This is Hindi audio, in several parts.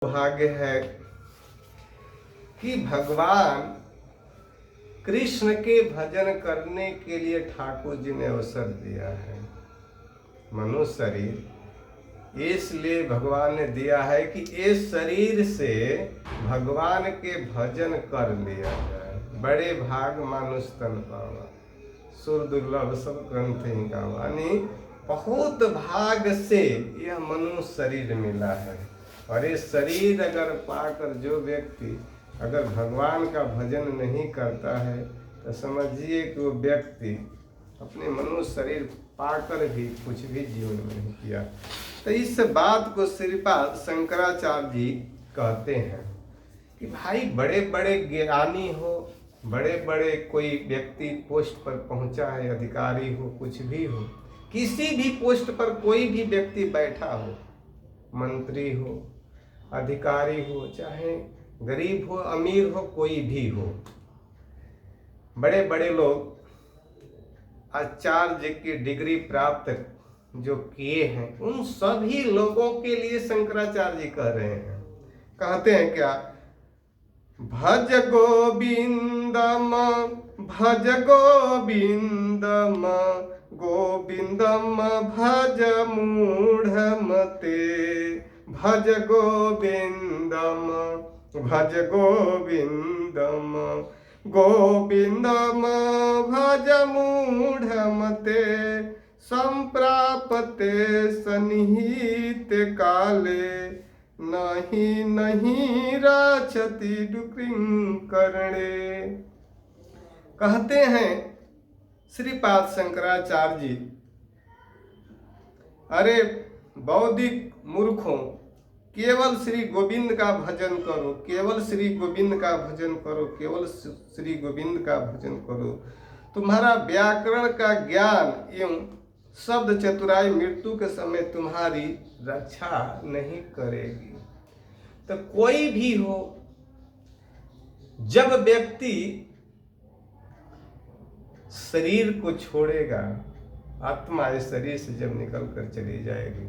भाग्य है कि भगवान कृष्ण के भजन करने के लिए ठाकुर जी ने अवसर दिया है। मनुष्य शरीर इसलिए भगवान ने दिया है कि इस शरीर से भगवान के भजन कर लिया जाए। बड़े भाग मानुष तन पावा, सुर दुर्लभ सब ग्रंथ ही गावा। यानी बहुत भाग से यह मनुष्य शरीर मिला है। और ये शरीर अगर पाकर जो व्यक्ति अगर भगवान का भजन नहीं करता है तो समझिए कि वो व्यक्ति अपने मनुष्य शरीर पाकर भी कुछ भी जीवन में नहीं किया। तो इस बात को श्रीपाद शंकराचार्य जी कहते हैं कि भाई बड़े बड़े ज्ञानी हो, बड़े बड़े कोई व्यक्ति पोस्ट पर पहुंचा है, अधिकारी हो, कुछ भी हो, किसी भी पोस्ट पर कोई भी व्यक्ति बैठा हो, मंत्री हो, अधिकारी हो, चाहे गरीब हो, अमीर हो, कोई भी हो, बड़े बड़े लोग आचार्य की डिग्री प्राप्त जो किए हैं, उन सभी लोगों के लिए शंकराचार्य जी कह रहे हैं। कहते हैं क्या? भज गोविंदम भज गोविंदम गोविंदम भज मूढ़मते भज गोविंदम भज गोविंदम गोविंदम भज मूढ़मते संप्रापते सन्निहित काले नहीं नहीं राचति डुकृंकरणे। कहते हैं श्रीपाद शंकराचार्य जी, अरे बौद्धिक मूर्खों, केवल श्री गोविंद का भजन करो, केवल श्री गोविंद का भजन करो, केवल श्री गोविंद का भजन करो। तुम्हारा व्याकरण का ज्ञान एवं शब्द चतुराई मृत्यु के समय तुम्हारी रक्षा नहीं करेगी। तो कोई भी हो, जब व्यक्ति शरीर को छोड़ेगा, आत्मा इस शरीर से जब निकल कर चली जाएगी,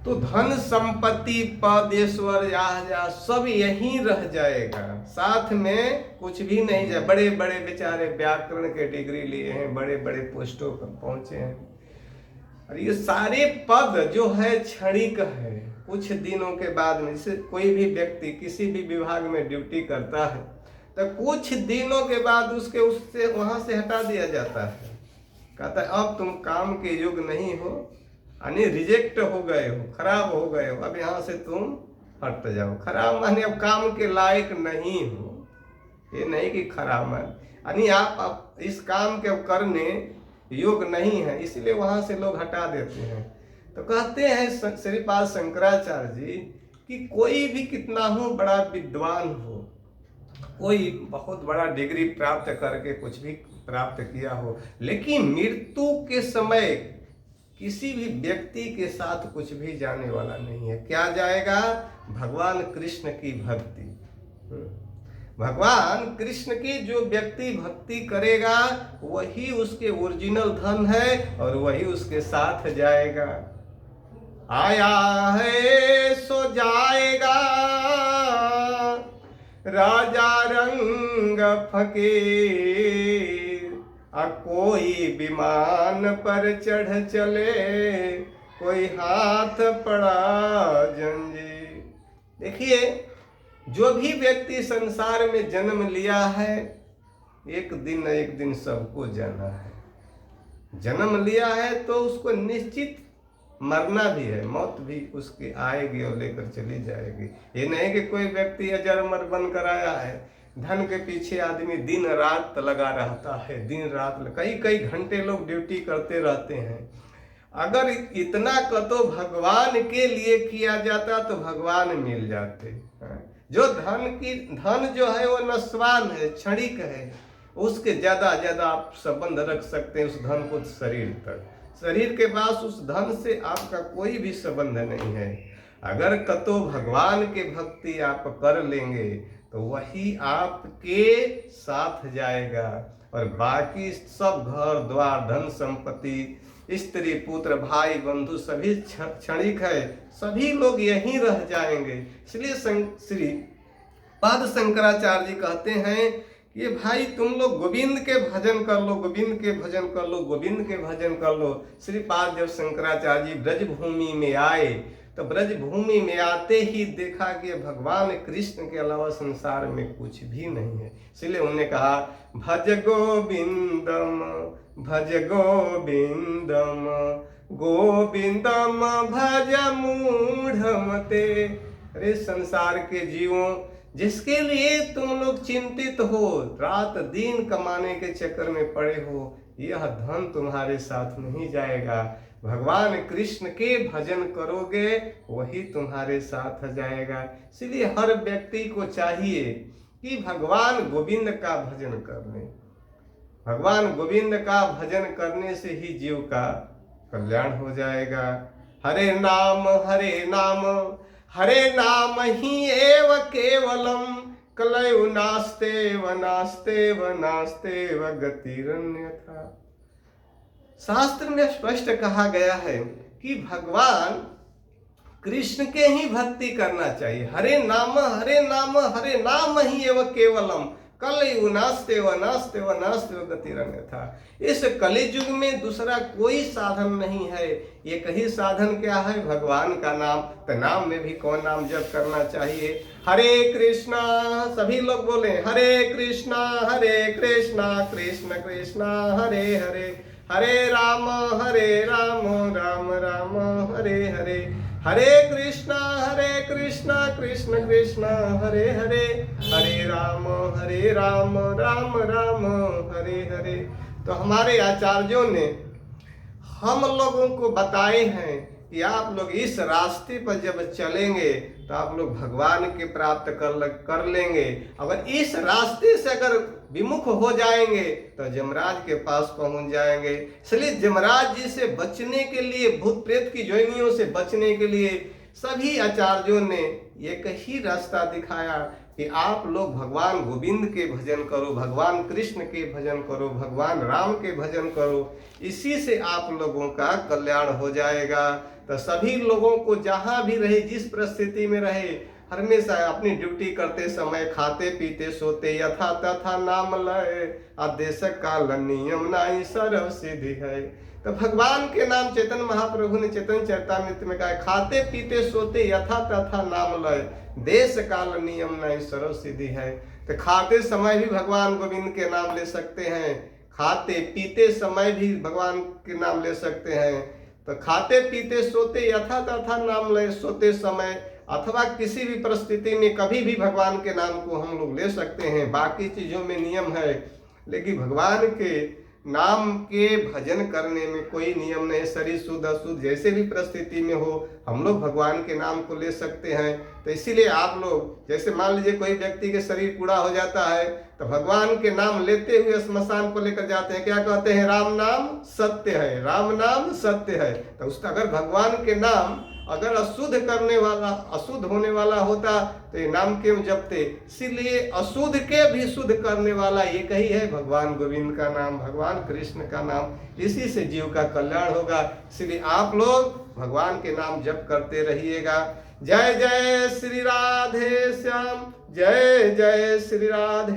तो धन संपत्ति पद ईश्वर या सब यहीं रह जाएगा, साथ में कुछ भी नहीं जाए। बड़े बड़े बेचारे व्याकरण के डिग्री लिए हैं, बड़े बड़े पोस्टों पर पहुंचे हैं, और ये सारे पद जो है क्षणिक है। कुछ दिनों के बाद में, जैसे कोई भी व्यक्ति किसी भी विभाग में ड्यूटी करता है तो कुछ दिनों के बाद उससे वहां से हटा दिया जाता है। कहता है अब तुम काम के योग्य नहीं हो, यानी रिजेक्ट हो गए हो, खराब हो गए हो, अब यहाँ से तुम हट जाओ। खराब माने अब काम के लायक नहीं हो, ये नहीं कि खराब है, यानी आप इस काम के करने योग नहीं है, इसलिए वहां से लोग हटा देते हैं। तो कहते हैं श्रीपाद शंकराचार्य जी कि कोई भी कितना हो बड़ा विद्वान हो, कोई बहुत बड़ा डिग्री प्राप्त करके कुछ भी प्राप्त किया हो, लेकिन मृत्यु के समय किसी भी व्यक्ति के साथ कुछ भी जाने वाला नहीं है। क्या जाएगा? भगवान कृष्ण की भक्ति। भगवान कृष्ण की जो व्यक्ति भक्ति करेगा वही उसके ओरिजिनल धन है और वही उसके साथ जाएगा। आया है सो जाएगा, राजा रंग फकीर, कोई विमान पर चढ़ चले, कोई हाथ पड़ा जंजीर। देखिए, जो भी व्यक्ति संसार में जन्म लिया है, एक दिन सबको जाना है। जन्म लिया है तो उसको निश्चित मरना भी है, मौत भी उसकी आएगी और लेकर चली जाएगी। ये नहीं कि कोई व्यक्ति अजर बनकर आया है। धन के पीछे आदमी दिन रात लगा रहता है, दिन रात कई घंटे लोग ड्यूटी करते रहते हैं। अगर इतना तो भगवान के लिए किया जाता तो भगवान मिल जाते। जो धन जो है वो नस्वान है, क्षणिक है, उसके ज्यादा आप संबंध रख सकते हैं उस धन को शरीर तक। शरीर के पास उस धन से आपका कोई भी संबंध नहीं है। अगर कतो भगवान के भक्ति आप कर लेंगे तो वही आपके साथ जाएगा, और बाकी सब घर द्वार धन संपत्ति स्त्री पुत्र भाई बंधु सभी क्षणिक है, सभी लोग यहीं रह जाएंगे। इसलिए श्री पाद शंकराचार्य जी कहते हैं कि भाई तुम लोग गोविंद के भजन कर लो, गोविंद के भजन कर लो, गोविंद के भजन कर लो। श्रीपाद जब शंकराचार्य जी ब्रजभूमि में आए तो ब्रजभूमि में आते ही देखा कि भगवान कृष्ण के अलावा संसार में कुछ भी नहीं है। इसलिए उन्होंने कहा भज गोविंदम भज गोविंदम गोविंदम भज मूढ़मते। अरे संसार के जीवों, जिसके लिए तुम लोग चिंतित हो, रात दिन कमाने के चक्कर में पड़े हो, यह धन तुम्हारे साथ नहीं जाएगा। भगवान कृष्ण के भजन करोगे वही तुम्हारे साथ जाएगा। इसलिए हर व्यक्ति को चाहिए कि भगवान गोविंद का भजन करने, भगवान गोविंद का भजन करने से ही जीव का कल्याण हो जाएगा। हरे नाम हरे नाम ही एव केवलम कलयु नास्तेव नास्तेव नास्तेव गतिरन्यथा। शास्त्र में स्पष्ट कहा गया है कि भगवान कृष्ण के ही भक्ति करना चाहिए। हरे नाम हरे नाम ही एव केवलम कलयु नास्तेव नास्तेव नास्तेव गतिरन्यथा। इस कलियुग में दूसरा कोई साधन नहीं है, एक ही साधन क्या है? भगवान का नाम। तो नाम में भी कौन नाम जप करना चाहिए? हरे कृष्णा, सभी लोग बोले हरे कृष्णा कृष्ण कृष्णा हरे हरे, हरे राम राम राम हरे हरे, हरे कृष्णा कृष्ण कृष्ण हरे हरे, हरे राम राम राम हरे हरे। तो हमारे आचार्यों ने हम लोगों को बताए हैं कि आप लोग इस रास्ते पर जब चलेंगे तो आप लोग भगवान के प्राप्त कर लेंगे। अगर इस रास्ते से अगर विमुख हो जाएंगे तो जमराज के पास पहुंच जाएंगे। इसलिए जमराज जी से बचने के लिए, भूत प्रेत की जोनियों से बचने के लिए सभी आचार्यों ने एक ही रास्ता दिखाया कि आप लोग भगवान गोविंद के भजन करो, भगवान कृष्ण के भजन करो, भगवान राम के भजन करो। इसी से आप लोगों का कल्याण हो जाएगा। तो सभी लोगों को जहां भी रहे, जिस परिस्थिति में रहे, हमेशा अपनी ड्यूटी करते समय खाते पीते सोते यथा तथा नाम लय, आदेश काल नियम नाई सर्व सिद्धि है। तो भगवान के नाम चैतन्य महाप्रभु ने चैतन्य चरितामृत में कहा, खाते पीते सोते यथा तथा नाम लय, देश काल नियम नाई सर्व सिद्धि है। तो खाते समय भी भगवान गोविंद के नाम ले सकते हैं, खाते पीते समय भी भगवान के नाम ले सकते हैं। तो खाते पीते सोते यथा तथा नाम लय, सोते समय अथवा किसी भी परिस्थिति में कभी भी भगवान के नाम को हम लोग ले सकते हैं। बाकी चीजों में नियम है, लेकिन भगवान के नाम के भजन करने में कोई नियम नहीं। शरीर शुद्ध अशुद्ध जैसे भी परिस्थिति में हो, हम लोग भगवान के नाम को ले सकते हैं। तो इसीलिए आप लोग, जैसे मान लीजिए कोई व्यक्ति के शरीर कूड़ा हो जाता है तो भगवान के नाम लेते हुए श्मशान को लेकर जाते हैं, क्या कहते हैं? राम नाम सत्य है, राम नाम सत्य है। तो उसका अगर भगवान के नाम अगर अशुद्ध करने वाला, अशुद्ध होने वाला होता तो ये नाम क्यों जपते? इसीलिए अशुद्ध के भी शुद्ध करने वाला एक ही है, भगवान गोविंद का नाम, भगवान कृष्ण का नाम। इसी से जीव का कल्याण होगा। इसलिए आप लोग भगवान के नाम जप करते रहिएगा। जय जय श्री राधे श्याम, जय जय श्री राधे।